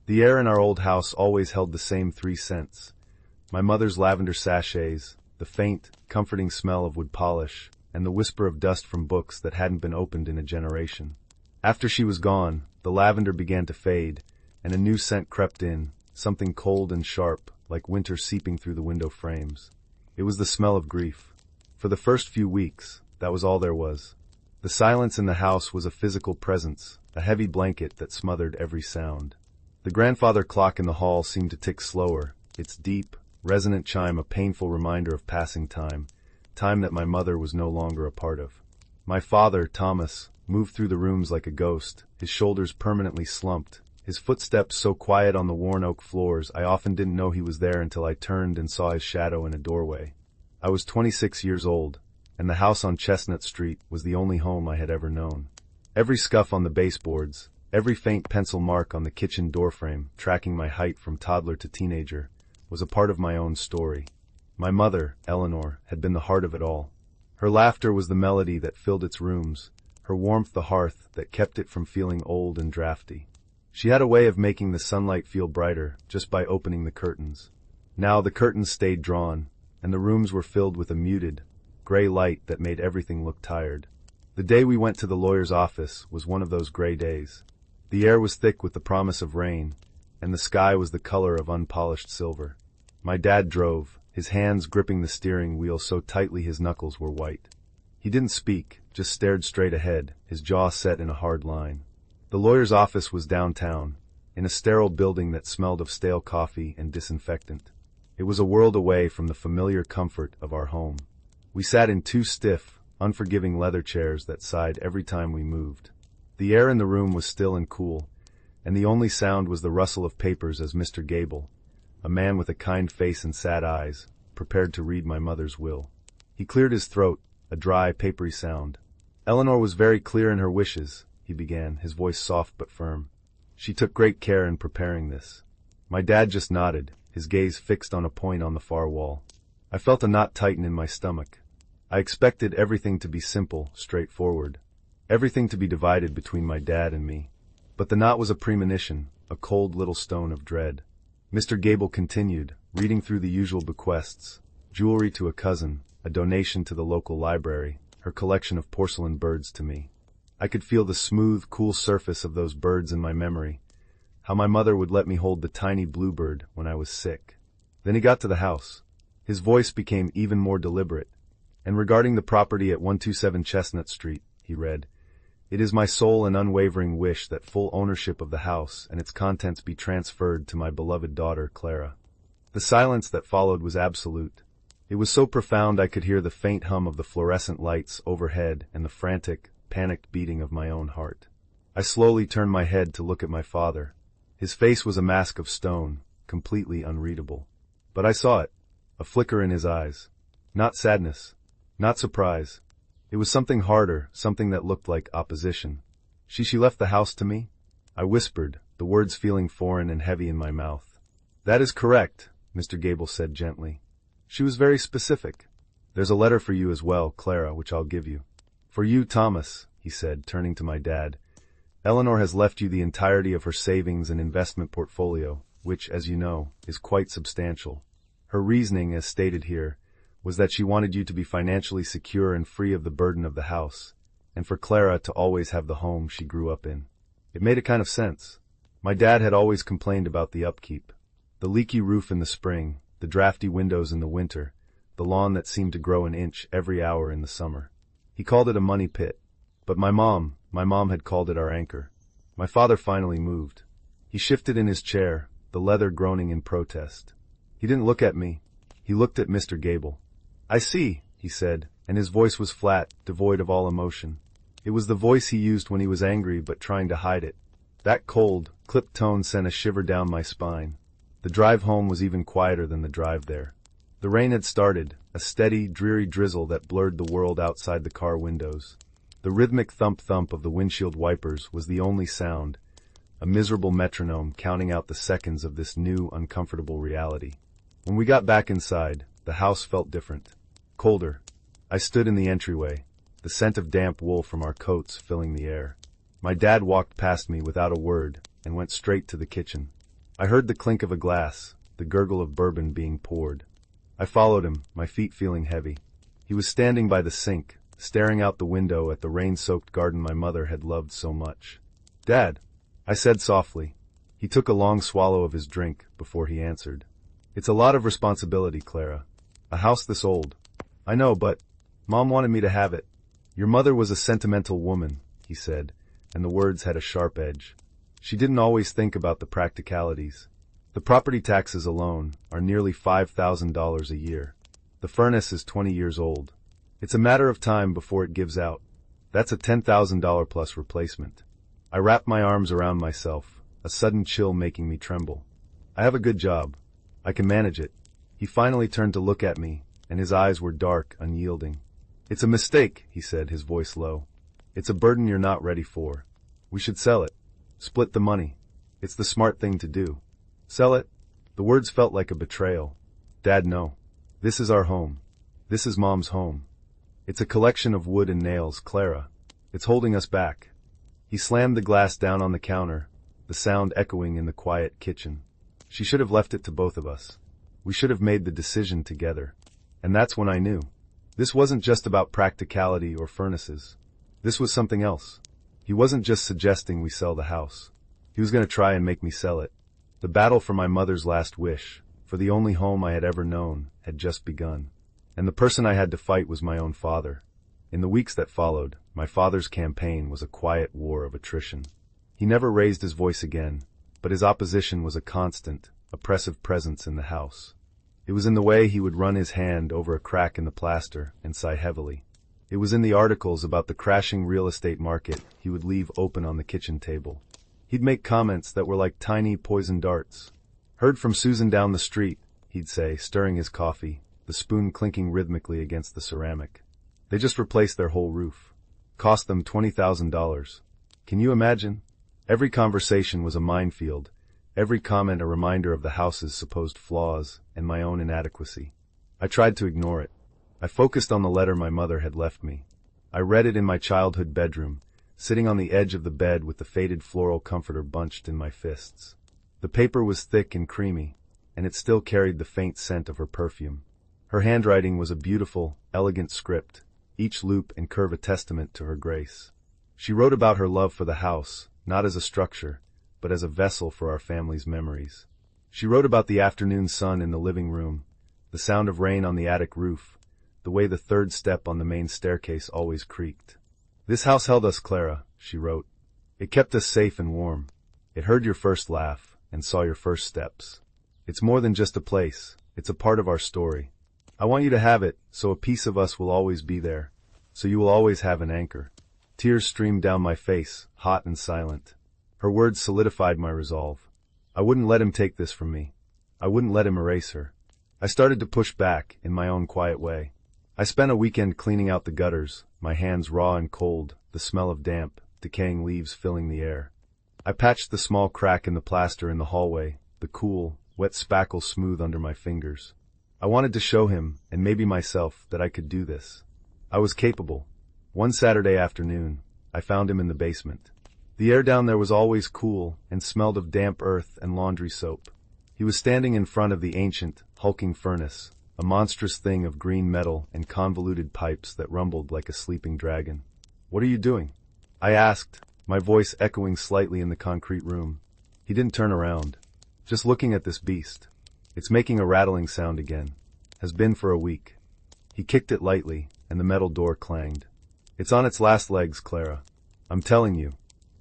The air in our old house always held the same 3 scents. My mother's lavender sachets, the faint, comforting smell of wood polish, and the whisper of dust from books that hadn't been opened in a generation. After she was gone, the lavender began to fade, and a new scent crept in, something cold and sharp, like winter seeping through the window frames. It was the smell of grief. For the first few weeks, that was all there was. The silence in the house was a physical presence, a heavy blanket that smothered every sound. The grandfather clock in the hall seemed to tick slower, its deep, resonant chime a painful reminder of passing time, time that my mother was no longer a part of. My father, Thomas, moved through the rooms like a ghost, his shoulders permanently slumped, his footsteps so quiet on the worn oak floors I often didn't know he was there until I turned and saw his shadow in a doorway. I was 26 years old, and the house on Chestnut Street was the only home I had ever known. Every scuff on the baseboards, every faint pencil mark on the kitchen doorframe, tracking my height from toddler to teenager, was a part of my own story. My mother, Eleanor, had been the heart of it all. Her laughter was the melody that filled its rooms, her warmth the hearth that kept it from feeling old and drafty. She had a way of making the sunlight feel brighter just by opening the curtains. Now the curtains stayed drawn, and the rooms were filled with a muted, gray light that made everything look tired. The day we went to the lawyer's office was one of those gray days. The air was thick with the promise of rain, and the sky was the color of unpolished silver. My dad drove, his hands gripping the steering wheel so tightly his knuckles were white. He didn't speak, just stared straight ahead, his jaw set in a hard line. The lawyer's office was downtown, in a sterile building that smelled of stale coffee and disinfectant. It was a world away from the familiar comfort of our home. We sat in 2 stiff, unforgiving leather chairs that sighed every time we moved. The air in the room was still and cool, and the only sound was the rustle of papers as Mr. Gable, a man with a kind face and sad eyes, prepared to read my mother's will. He cleared his throat, a dry, papery sound. Eleanor was very clear in her wishes, he began, his voice soft but firm. She took great care in preparing this. My dad just nodded, his gaze fixed on a point on the far wall. I felt a knot tighten in my stomach. I expected everything to be simple, straightforward. Everything to be divided between my dad and me. But the knot was a premonition, a cold little stone of dread. Mr. Gable continued, reading through the usual bequests: jewelry to a cousin, a donation to the local library, her collection of porcelain birds to me. I could feel the smooth, cool surface of those birds in my memory, how my mother would let me hold the tiny bluebird when I was sick. Then he got to the house. His voice became even more deliberate. And regarding the property at 127 Chestnut Street, he read, "It is my sole and unwavering wish that full ownership of the house and its contents be transferred to my beloved daughter, Clara." The silence that followed was absolute. It was so profound I could hear the faint hum of the fluorescent lights overhead and the frantic, panicked beating of my own heart. I slowly turned my head to look at my father. His face was a mask of stone, completely unreadable. But I saw it, a flicker in his eyes. Not sadness, not surprise. It was something harder, something that looked like opposition. She left the house to me?" I whispered, the words feeling foreign and heavy in my mouth. "That is correct," Mr. Gable said gently. "She was very specific. There's a letter for you as well, Clara, which I'll give you. For you, Thomas," he said, turning to my dad. "Eleanor has left you the entirety of her savings and investment portfolio, which, as you know, is quite substantial. Her reasoning, as stated here, was that she wanted you to be financially secure and free of the burden of the house, and for Clara to always have the home she grew up in." It made a kind of sense. My dad had always complained about the upkeep. The leaky roof in the spring, the drafty windows in the winter, the lawn that seemed to grow an inch every hour in the summer. He called it a money pit. But my mom had called it our anchor. My father finally moved. He shifted in his chair, the leather groaning in protest. He didn't look at me. He looked at Mr. Gable. "I see," he said, and his voice was flat, devoid of all emotion. It was the voice he used when he was angry but trying to hide it. That cold, clipped tone sent a shiver down my spine. The drive home was even quieter than the drive there. The rain had started, a steady, dreary drizzle that blurred the world outside the car windows. The rhythmic thump-thump of the windshield wipers was the only sound, a miserable metronome counting out the seconds of this new, uncomfortable reality. When we got back inside, the house felt different. Colder. I stood in the entryway, the scent of damp wool from our coats filling the air. My dad walked past me without a word and went straight to the kitchen. I heard the clink of a glass, the gurgle of bourbon being poured. I followed him, my feet feeling heavy. He was standing by the sink, staring out the window at the rain-soaked garden my mother had loved so much. "Dad," I said softly. He took a long swallow of his drink before he answered. "It's a lot of responsibility, Clara. A house this old." "I know, but Mom wanted me to have it." "Your mother was a sentimental woman," he said, and the words had a sharp edge. "She didn't always think about the practicalities. The property taxes alone are nearly $5,000 a year. The furnace is 20 years old. It's a matter of time before it gives out. That's a $10,000 plus replacement." I wrapped my arms around myself, a sudden chill making me tremble. "I have a good job. I can manage it." He finally turned to look at me, and his eyes were dark, unyielding. "It's a mistake," he said, his voice low. "It's a burden you're not ready for. We should sell it. Split the money. It's the smart thing to do." "Sell it?" The words felt like a betrayal. "Dad, no. This is our home. This is Mom's home. It's a collection of wood and nails, Clara. It's holding us back." He slammed the glass down on the counter, the sound echoing in the quiet kitchen. "She should have left it to both of us. We should have made the decision together." And that's when I knew. This wasn't just about practicality or furnaces. This was something else. He wasn't just suggesting we sell the house. He was going to try and make me sell it. The battle for my mother's last wish, for the only home I had ever known, had just begun. And the person I had to fight was my own father. In the weeks that followed, my father's campaign was a quiet war of attrition. He never raised his voice again, but his opposition was a constant, oppressive presence in the house. It was in the way he would run his hand over a crack in the plaster and sigh heavily. It was in the articles about the crashing real estate market he would leave open on the kitchen table. He'd make comments that were like tiny poison darts. "Heard from Susan down the street," he'd say, stirring his coffee, the spoon clinking rhythmically against the ceramic. "They just replaced their whole roof. Cost them $20,000. Can you imagine?" Every conversation was a minefield, every comment a reminder of the house's supposed flaws and my own inadequacy. I tried to ignore it. I focused on the letter my mother had left me. I read it in my childhood bedroom, sitting on the edge of the bed with the faded floral comforter bunched in my fists. The paper was thick and creamy, and it still carried the faint scent of her perfume. Her handwriting was a beautiful, elegant script, each loop and curve a testament to her grace. She wrote about her love for the house, not as a structure, but as a vessel for our family's memories. She wrote about the afternoon sun in the living room, the sound of rain on the attic roof, the way the third step on the main staircase always creaked. "This house held us, Clara," she wrote. "It kept us safe and warm. It heard your first laugh and saw your first steps. It's more than just a place, it's a part of our story. I want you to have it, so a piece of us will always be there, so you will always have an anchor." Tears streamed down my face, hot and silent. Her words solidified my resolve. I wouldn't let him take this from me. I wouldn't let him erase her. I started to push back in my own quiet way. I spent a weekend cleaning out the gutters, my hands raw and cold, the smell of damp, decaying leaves filling the air. I patched the small crack in the plaster in the hallway, the cool, wet spackle smooth under my fingers. I wanted to show him, and maybe myself, that I could do this. I was capable. One Saturday afternoon, I found him in the basement. The air down there was always cool and smelled of damp earth and laundry soap. He was standing in front of the ancient, hulking furnace, a monstrous thing of green metal and convoluted pipes that rumbled like a sleeping dragon. "What are you doing?" I asked, my voice echoing slightly in the concrete room. He didn't turn around. "Just looking at this beast. It's making a rattling sound again. Has been for a week." He kicked it lightly, and the metal door clanged. "It's on its last legs, Clara. I'm telling you.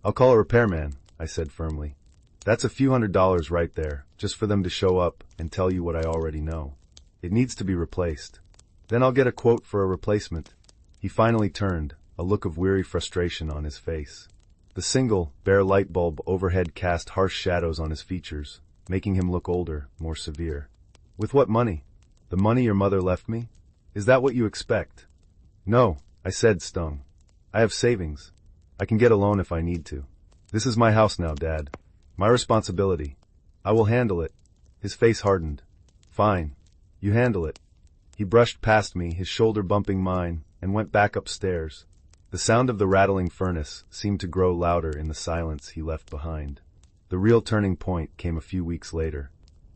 I'll call a repairman," I said firmly. "That's a few $100s right there, just for them to show up and tell you what I already know. It needs to be replaced. Then I'll get a quote for a replacement." He finally turned, a look of weary frustration on his face. The single, bare light bulb overhead cast harsh shadows on his features, making him look older, more severe. "With what money? The money your mother left me? Is that what you expect?" "No," I said, stung. "I have savings. I can get a loan if I need to. This is my house now, Dad. My responsibility. I will handle it." His face hardened. "Fine. You handle it." He brushed past me, his shoulder bumping mine, and went back upstairs. The sound of the rattling furnace seemed to grow louder in the silence he left behind. The real turning point came a few weeks later.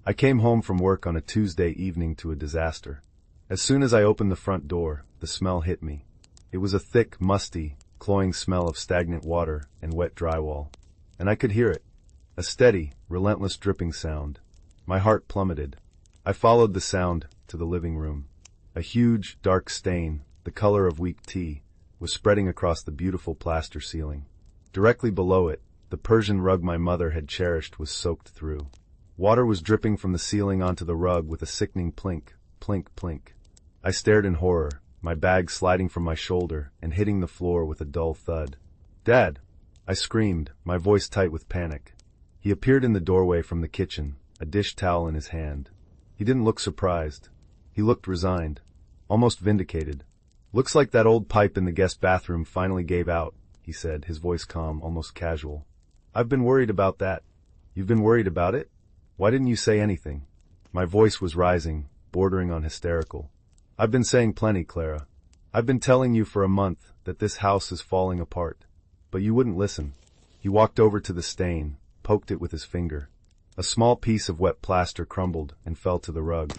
I came home from work on a Tuesday evening to a disaster. As soon as I opened the front door, the smell hit me. It was a thick, musty, cloying smell of stagnant water and wet drywall. And I could hear it. A steady, relentless dripping sound. My heart plummeted. I followed the sound to the living room. A huge, dark stain, the color of weak tea, was spreading across the beautiful plaster ceiling. Directly below it, the Persian rug my mother had cherished was soaked through. Water was dripping from the ceiling onto the rug with a sickening plink, plink, plink. I stared in horror, my bag sliding from my shoulder and hitting the floor with a dull thud. "Dad!" I screamed, my voice tight with panic. He appeared in the doorway from the kitchen, a dish towel in his hand. He didn't look surprised. He looked resigned, almost vindicated. "Looks like that old pipe in the guest bathroom finally gave out," he said, his voice calm, almost casual. "I've been worried about that." "You've been worried about it? Why didn't you say anything?" My voice was rising, bordering on hysterical. "I've been saying plenty, Clara. I've been telling you for a month that this house is falling apart. But you wouldn't listen." He walked over to the stain, poked it with his finger. A small piece of wet plaster crumbled and fell to the rug.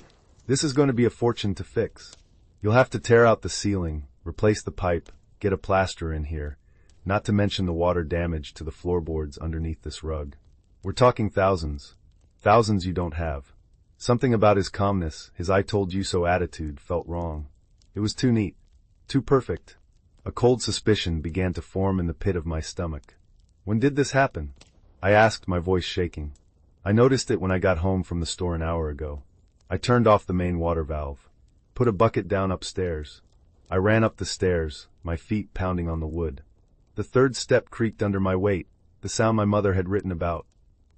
"This is going to be a fortune to fix. You'll have to tear out the ceiling, replace the pipe, get a plasterer in here, not to mention the water damage to the floorboards underneath this rug. We're talking thousands. Thousands you don't have." Something about his calmness, his "I told you so" attitude, felt wrong. It was too neat. Too perfect. A cold suspicion began to form in the pit of my stomach. "When did this happen?" I asked, my voice shaking. "I noticed it when I got home from the store an hour ago. I turned off the main water valve. Put a bucket down upstairs. I ran up the stairs, my feet pounding on the wood. The third step creaked under my weight, the sound my mother had written about.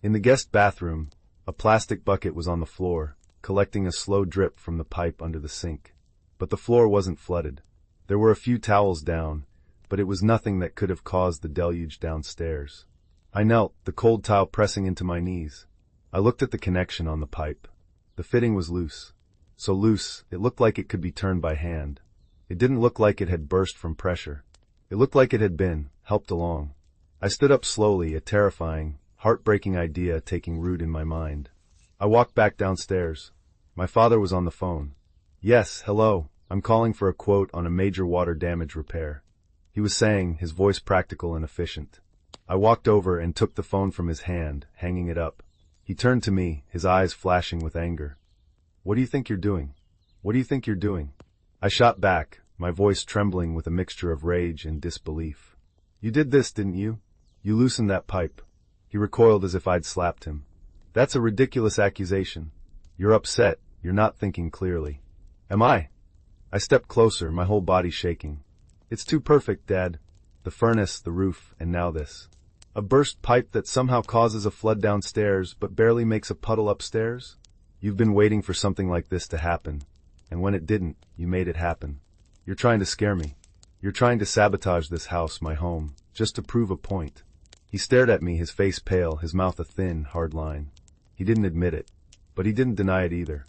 In the guest bathroom, a plastic bucket was on the floor, collecting a slow drip from the pipe under the sink. But the floor wasn't flooded. There were a few towels down, but it was nothing that could have caused the deluge downstairs. I knelt, the cold towel pressing into my knees. I looked at the connection on the pipe. The fitting was loose. So loose, it looked like it could be turned by hand. It didn't look like it had burst from pressure. It looked like it had been helped along. I stood up slowly, a terrifying, heartbreaking idea taking root in my mind. I walked back downstairs. My father was on the phone. "Yes, hello. I'm calling for a quote on a major water damage repair," he was saying, his voice practical and efficient. I walked over and took the phone from his hand, hanging it up. He turned to me, his eyes flashing with anger. "What do you think you're doing? What do you think you're doing?" I shot back, my voice trembling with a mixture of rage and disbelief. "You did this, didn't you? You loosened that pipe." He recoiled as if I'd slapped him. "That's a ridiculous accusation. You're upset. You're not thinking clearly." "Am I?" I stepped closer, my whole body shaking. "It's too perfect, Dad. The furnace, the roof, and now this. A burst pipe that somehow causes a flood downstairs but barely makes a puddle upstairs? You've been waiting for something like this to happen, and when it didn't, you made it happen. You're trying to scare me. You're trying to sabotage this house, my home, just to prove a point." He stared at me, his face pale, his mouth a thin, hard line. He didn't admit it, but he didn't deny it either.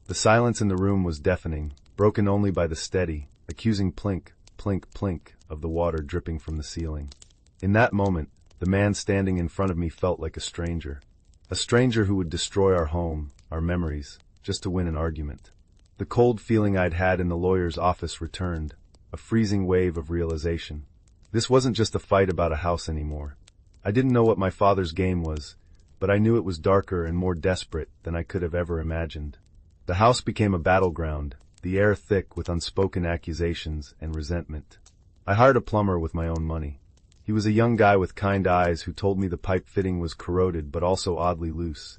The silence in the room was deafening, broken only by the steady, accusing plink, plink, plink of the water dripping from the ceiling. In that moment, the man standing in front of me felt like a stranger. A stranger who would destroy our home, our memories, just to win an argument. The cold feeling I'd had in the lawyer's office returned, a freezing wave of realization. This wasn't just a fight about a house anymore. I didn't know what my father's game was, but I knew it was darker and more desperate than I could have ever imagined. The house became a battleground, the air thick with unspoken accusations and resentment. I hired a plumber with my own money. He was a young guy with kind eyes who told me the pipe fitting was corroded but also oddly loose,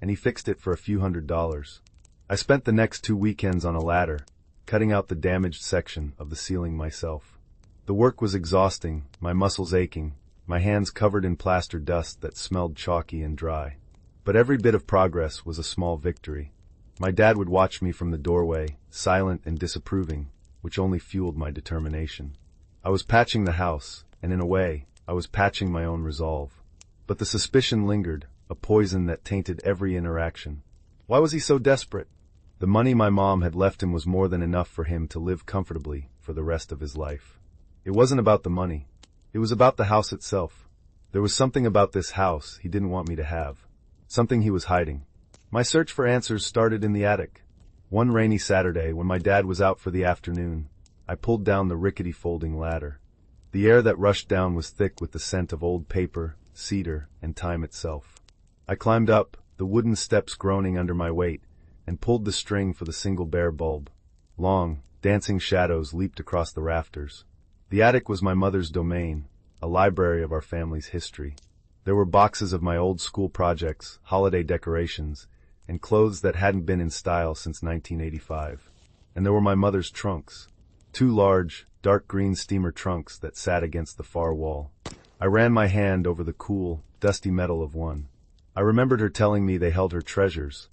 and he fixed it for a few $100s. I spent the next 2 weekends on a ladder, cutting out the damaged section of the ceiling myself. The work was exhausting, my muscles aching, my hands covered in plaster dust that smelled chalky and dry. But every bit of progress was a small victory. My dad would watch me from the doorway, silent and disapproving, which only fueled my determination. I was patching the house, and in a way, I was patching my own resolve. But the suspicion lingered, a poison that tainted every interaction. Why was he so desperate? The money my mom had left him was more than enough for him to live comfortably for the rest of his life. It wasn't about the money. It was about the house itself. There was something about this house he didn't want me to have. Something he was hiding. My search for answers started in the attic. One rainy Saturday, when my dad was out for the afternoon, I pulled down the rickety folding ladder. The air that rushed down was thick with the scent of old paper, cedar, and time itself. I climbed up, the wooden steps groaning under my weight, and pulled the string for the single bare bulb. Long, dancing shadows leaped across the rafters. The attic was my mother's domain, a library of our family's history. There were boxes of my old school projects, holiday decorations, and clothes that hadn't been in style since 1985. And there were my mother's trunks. 2 large, dark green steamer trunks that sat against the far wall. I ran my hand over the cool, dusty metal of one. I remembered her telling me they held her treasures,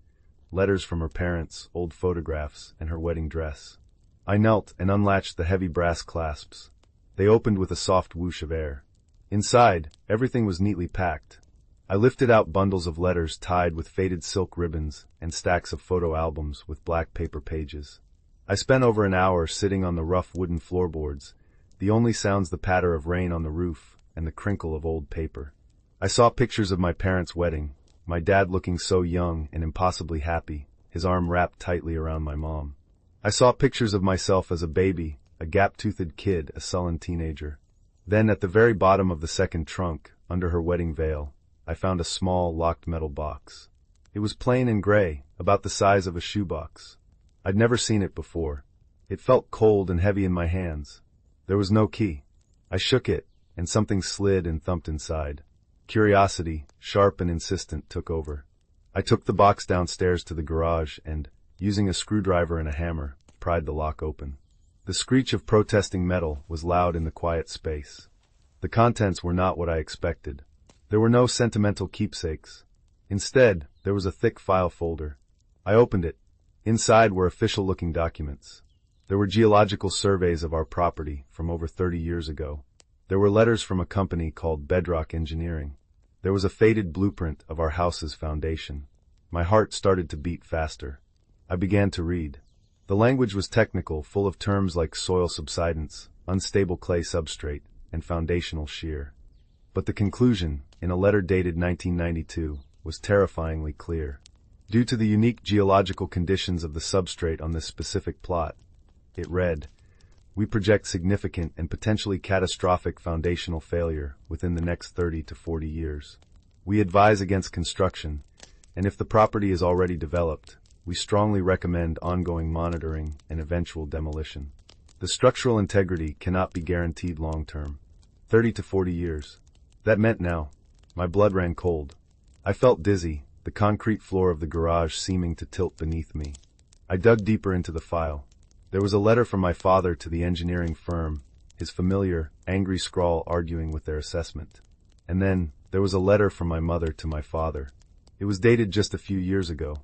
letters from her parents, old photographs, and her wedding dress. I knelt and unlatched the heavy brass clasps. They opened with a soft whoosh of air. Inside, everything was neatly packed. I lifted out bundles of letters tied with faded silk ribbons and stacks of photo albums with black paper pages. I spent over an hour sitting on the rough wooden floorboards, the only sounds the patter of rain on the roof and the crinkle of old paper. I saw pictures of my parents' wedding, my dad looking so young and impossibly happy, his arm wrapped tightly around my mom. I saw pictures of myself as a baby, a gap-toothed kid, a sullen teenager. Then at the very bottom of the second trunk, under her wedding veil, I found a small, locked metal box. It was plain and gray, about the size of a shoebox. I'd never seen it before. It felt cold and heavy in my hands. There was no key. I shook it, and something slid and thumped inside. Curiosity, sharp and insistent, took over. I took the box downstairs to the garage and, using a screwdriver and a hammer, pried the lock open. The screech of protesting metal was loud in the quiet space. The contents were not what I expected. There were no sentimental keepsakes. Instead, there was a thick file folder. I opened it. Inside were official-looking documents. There were geological surveys of our property from over 30 years ago. There were letters from a company called Bedrock Engineering. There was a faded blueprint of our house's foundation. My heart started to beat faster. I began to read. The language was technical, full of terms like soil subsidence, unstable clay substrate, and foundational shear. But the conclusion, in a letter dated 1992, was terrifyingly clear. Due to the unique geological conditions of the substrate on this specific plot, it read, "We project significant and potentially catastrophic foundational failure within the next 30 to 40 years. We advise against construction, and if the property is already developed, we strongly recommend ongoing monitoring and eventual demolition. The structural integrity cannot be guaranteed long-term. 30 to 40 years. That meant now. My blood ran cold. I felt dizzy, the concrete floor of the garage seeming to tilt beneath me. I dug deeper into the file. There was a letter from my father to the engineering firm, his familiar, angry scrawl arguing with their assessment. And then, there was a letter from my mother to my father. It was dated just a few years ago.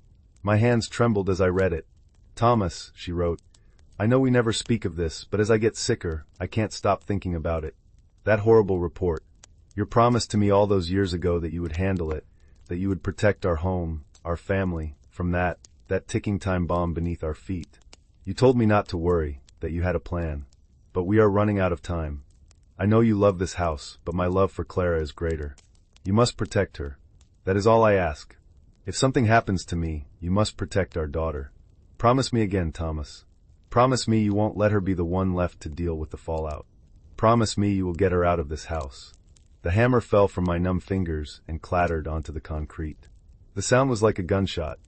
My hands trembled as I read it. "Thomas," she wrote, "I know we never speak of this, but as I get sicker, I can't stop thinking about it. That horrible report. Your promise to me all those years ago that you would handle it, that you would protect our home, our family, from that ticking time bomb beneath our feet. You told me not to worry, that you had a plan. But we are running out of time. I know you love this house, but my love for Clara is greater. You must protect her. That is all I ask. If something happens to me, you must protect our daughter. Promise me again, Thomas. Promise me you won't let her be the one left to deal with the fallout. Promise me you will get her out of this house." The hammer fell from my numb fingers and clattered onto the concrete. The sound was like a gunshot.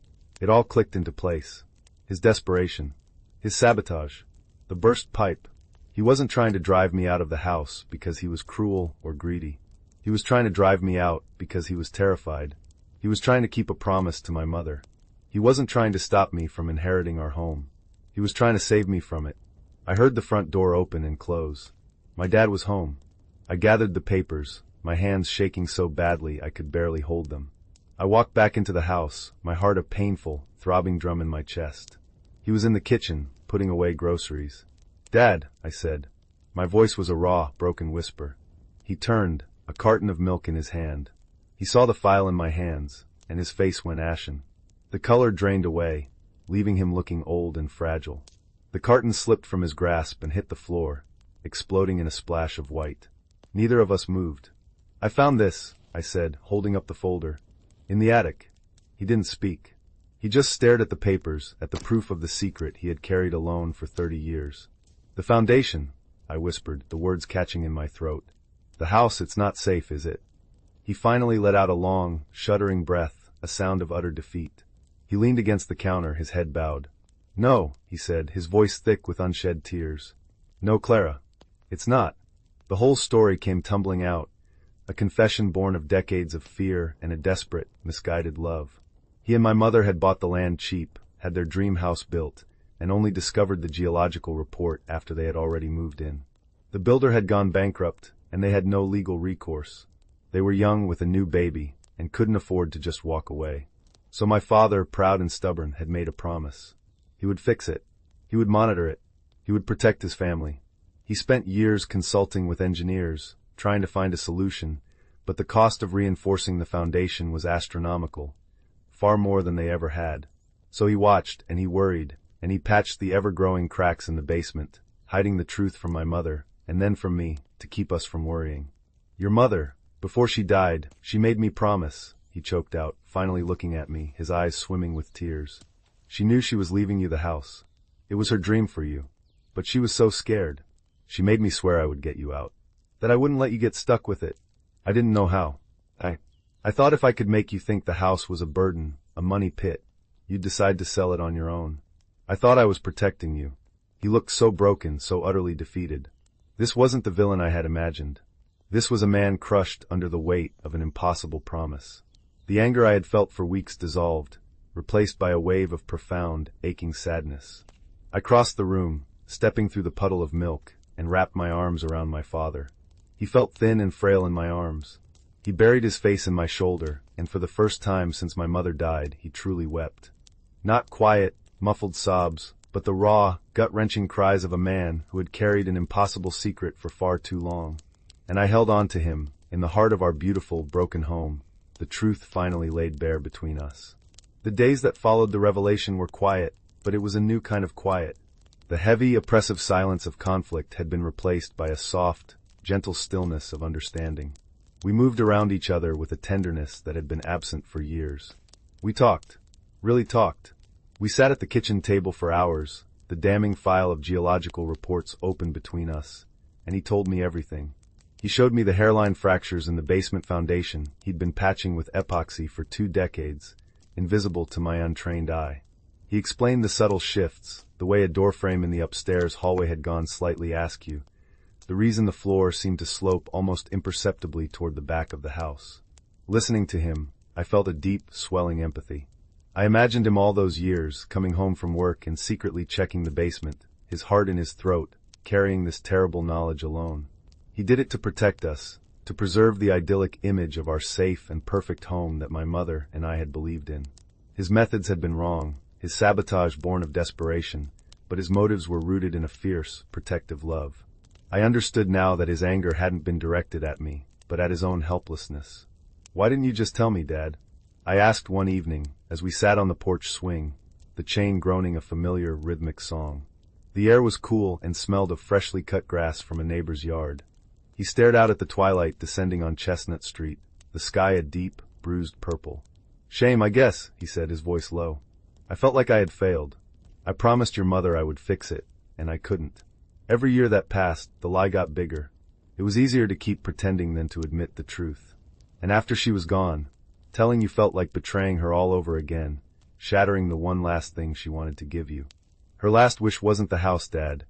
It all clicked into place. His desperation. His sabotage. The burst pipe. He wasn't trying to drive me out of the house because he was cruel or greedy. He was trying to drive me out because he was terrified. He was trying to keep a promise to my mother. He wasn't trying to stop me from inheriting our home. He was trying to save me from it. I heard the front door open and close. My dad was home. I gathered the papers, my hands shaking so badly I could barely hold them. I walked back into the house, my heart a painful, throbbing drum in my chest. He was in the kitchen, putting away groceries. "Dad," I said. My voice was a raw, broken whisper. He turned, a carton of milk in his hand. He saw the file in my hands, and his face went ashen. The color drained away, leaving him looking old and fragile. The carton slipped from his grasp and hit the floor, exploding in a splash of white. Neither of us moved. I found this, I said, holding up the folder. In the attic. He didn't speak. He just stared at the papers, at the proof of the secret he had carried alone for 30 years. The foundation, I whispered, the words catching in my throat. The house, it's not safe, is it? He finally let out a long, shuddering breath, a sound of utter defeat. He leaned against the counter, his head bowed. No, he said, his voice thick with unshed tears. No, Clara. It's not. The whole story came tumbling out, a confession born of decades of fear and a desperate, misguided love. He and my mother had bought the land cheap, had their dream house built, and only discovered the geological report after they had already moved in. The builder had gone bankrupt, and they had no legal recourse. They were young with a new baby, and couldn't afford to just walk away. So my father, proud and stubborn, had made a promise. He would fix it. He would monitor it. He would protect his family. He spent years consulting with engineers, trying to find a solution, but the cost of reinforcing the foundation was astronomical, far more than they ever had. So he watched, and he worried, and he patched the ever-growing cracks in the basement, hiding the truth from my mother, and then from me, to keep us from worrying. Your mother, before she died, she made me promise, he choked out, finally looking at me, his eyes swimming with tears. She knew she was leaving you the house. It was her dream for you. But she was so scared. She made me swear I would get you out. That I wouldn't let you get stuck with it. I didn't know how. I thought if I could make you think the house was a burden, a money pit, you'd decide to sell it on your own. I thought I was protecting you. He looked so broken, so utterly defeated. This wasn't the villain I had imagined. This was a man crushed under the weight of an impossible promise. The anger I had felt for weeks dissolved, replaced by a wave of profound, aching sadness. I crossed the room, stepping through the puddle of milk, and wrapped my arms around my father. He felt thin and frail in my arms. He buried his face in my shoulder, and for the first time since my mother died, he truly wept. Not quiet, muffled sobs, but the raw, gut-wrenching cries of a man who had carried an impossible secret for far too long. And I held on to him, in the heart of our beautiful, broken home, the truth finally laid bare between us. The days that followed the revelation were quiet, but it was a new kind of quiet. The heavy, oppressive silence of conflict had been replaced by a soft, gentle stillness of understanding. We moved around each other with a tenderness that had been absent for years. We talked. Really talked. We sat at the kitchen table for hours, the damning file of geological reports open between us, and he told me everything. He showed me the hairline fractures in the basement foundation he'd been patching with epoxy for 2 decades, invisible to my untrained eye. He explained the subtle shifts, the way a doorframe in the upstairs hallway had gone slightly askew, the reason the floor seemed to slope almost imperceptibly toward the back of the house. Listening to him, I felt a deep, swelling empathy. I imagined him all those years, coming home from work and secretly checking the basement, his heart in his throat, carrying this terrible knowledge alone. He did it to protect us, to preserve the idyllic image of our safe and perfect home that my mother and I had believed in. His methods had been wrong, his sabotage born of desperation, but his motives were rooted in a fierce, protective love. I understood now that his anger hadn't been directed at me, but at his own helplessness. Why didn't you just tell me, Dad? I asked one evening, as we sat on the porch swing, the chain groaning a familiar, rhythmic song. The air was cool and smelled of freshly cut grass from a neighbor's yard. He stared out at the twilight descending on Chestnut Street, the sky a deep, bruised purple. Shame, I guess, he said, his voice low. I felt like I had failed. I promised your mother I would fix it, and I couldn't. Every year that passed, the lie got bigger. It was easier to keep pretending than to admit the truth. And after she was gone, telling you felt like betraying her all over again, shattering the one last thing she wanted to give you. Her last wish wasn't the house, Dad,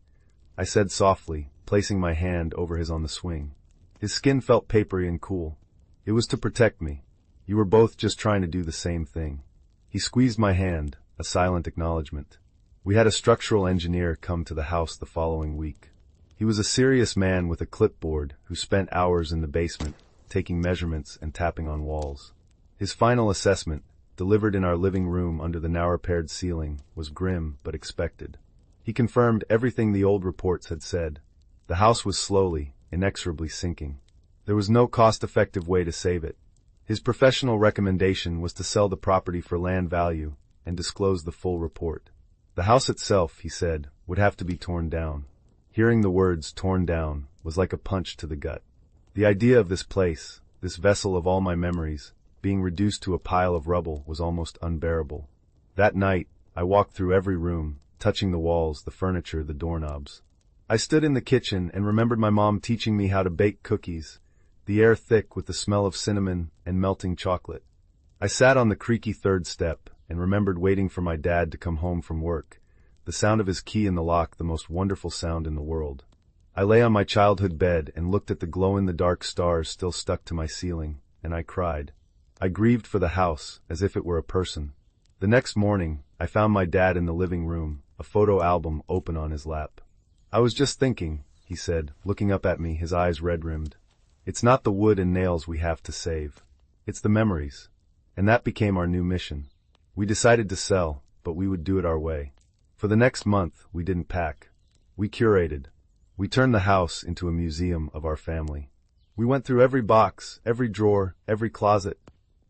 I said softly, placing my hand over his on the swing. His skin felt papery and cool. It was to protect me. You were both just trying to do the same thing. He squeezed my hand, a silent acknowledgement. We had a structural engineer come to the house the following week. He was a serious man with a clipboard who spent hours in the basement, taking measurements and tapping on walls. His final assessment, delivered in our living room under the now-repaired ceiling, was grim but expected. He confirmed everything the old reports had said. The house was slowly, inexorably sinking. There was no cost-effective way to save it. His professional recommendation was to sell the property for land value and disclose the full report. The house itself, he said, would have to be torn down. Hearing the words "torn down" was like a punch to the gut. The idea of this place, this vessel of all my memories, being reduced to a pile of rubble was almost unbearable. That night, I walked through every room, touching the walls, the furniture, the doorknobs. I stood in the kitchen and remembered my mom teaching me how to bake cookies, the air thick with the smell of cinnamon and melting chocolate. I sat on the creaky third step and remembered waiting for my dad to come home from work, the sound of his key in the lock the most wonderful sound in the world. I lay on my childhood bed and looked at the glow-in-the-dark stars still stuck to my ceiling, and I cried. I grieved for the house as if it were a person. The next morning, I found my dad in the living room, a photo album open on his lap. "I was just thinking," he said, looking up at me, his eyes red-rimmed. "It's not the wood and nails we have to save. It's the memories." And that became our new mission. We decided to sell, but we would do it our way. For the next month, we didn't pack. We curated. We turned the house into a museum of our family. We went through every box, every drawer, every closet.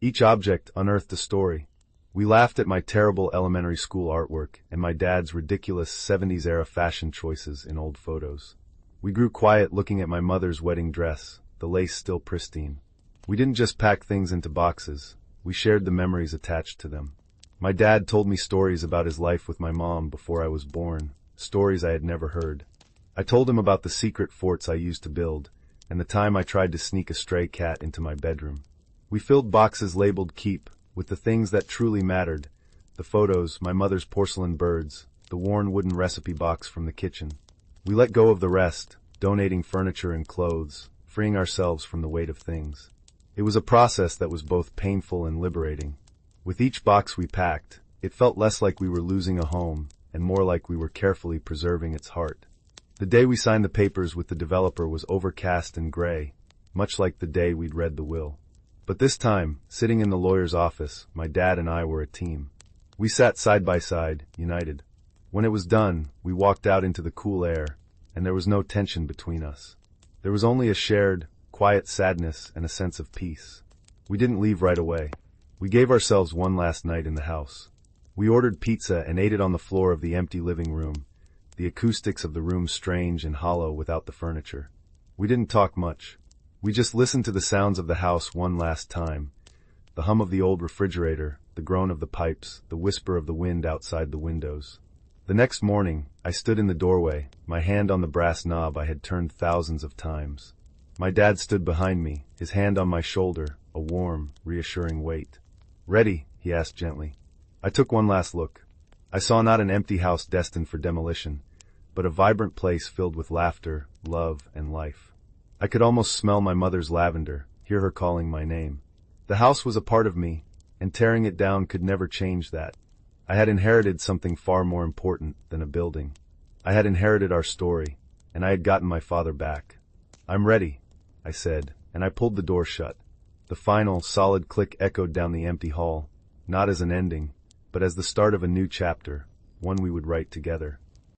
Each object unearthed a story. We laughed at my terrible elementary school artwork and my dad's ridiculous 70s-era fashion choices in old photos. We grew quiet looking at my mother's wedding dress, the lace still pristine. We didn't just pack things into boxes. We shared the memories attached to them. My dad told me stories about his life with my mom before I was born, stories I had never heard. I told him about the secret forts I used to build, and the time I tried to sneak a stray cat into my bedroom. We filled boxes labeled Keep with the things that truly mattered, the photos, my mother's porcelain birds, the worn wooden recipe box from the kitchen. We let go of the rest, donating furniture and clothes, freeing ourselves from the weight of things. It was a process that was both painful and liberating. With each box we packed, it felt less like we were losing a home and more like we were carefully preserving its heart. The day we signed the papers with the developer was overcast and gray, much like the day we'd read the will. But this time, sitting in the lawyer's office, my dad and I were a team. We sat side by side, united. When it was done, we walked out into the cool air, and there was no tension between us. There was only a shared, quiet sadness and a sense of peace. We didn't leave right away. We gave ourselves one last night in the house. We ordered pizza and ate it on the floor of the empty living room, the acoustics of the room strange and hollow without the furniture. We didn't talk much. We just listened to the sounds of the house one last time, the hum of the old refrigerator, the groan of the pipes, the whisper of the wind outside the windows. The next morning, I stood in the doorway, my hand on the brass knob I had turned thousands of times. My dad stood behind me, his hand on my shoulder, a warm, reassuring weight. "Ready?" he asked gently. I took one last look. I saw not an empty house destined for demolition, but a vibrant place filled with laughter, love, and life. I could almost smell my mother's lavender, hear her calling my name. The house was a part of me, and tearing it down could never change that. I had inherited something far more important than a building. I had inherited our story, and I had gotten my father back. "I'm ready," I said, and I pulled the door shut. The final, solid click echoed down the empty hall, not as an ending, but as the start of a new chapter, one we would write together.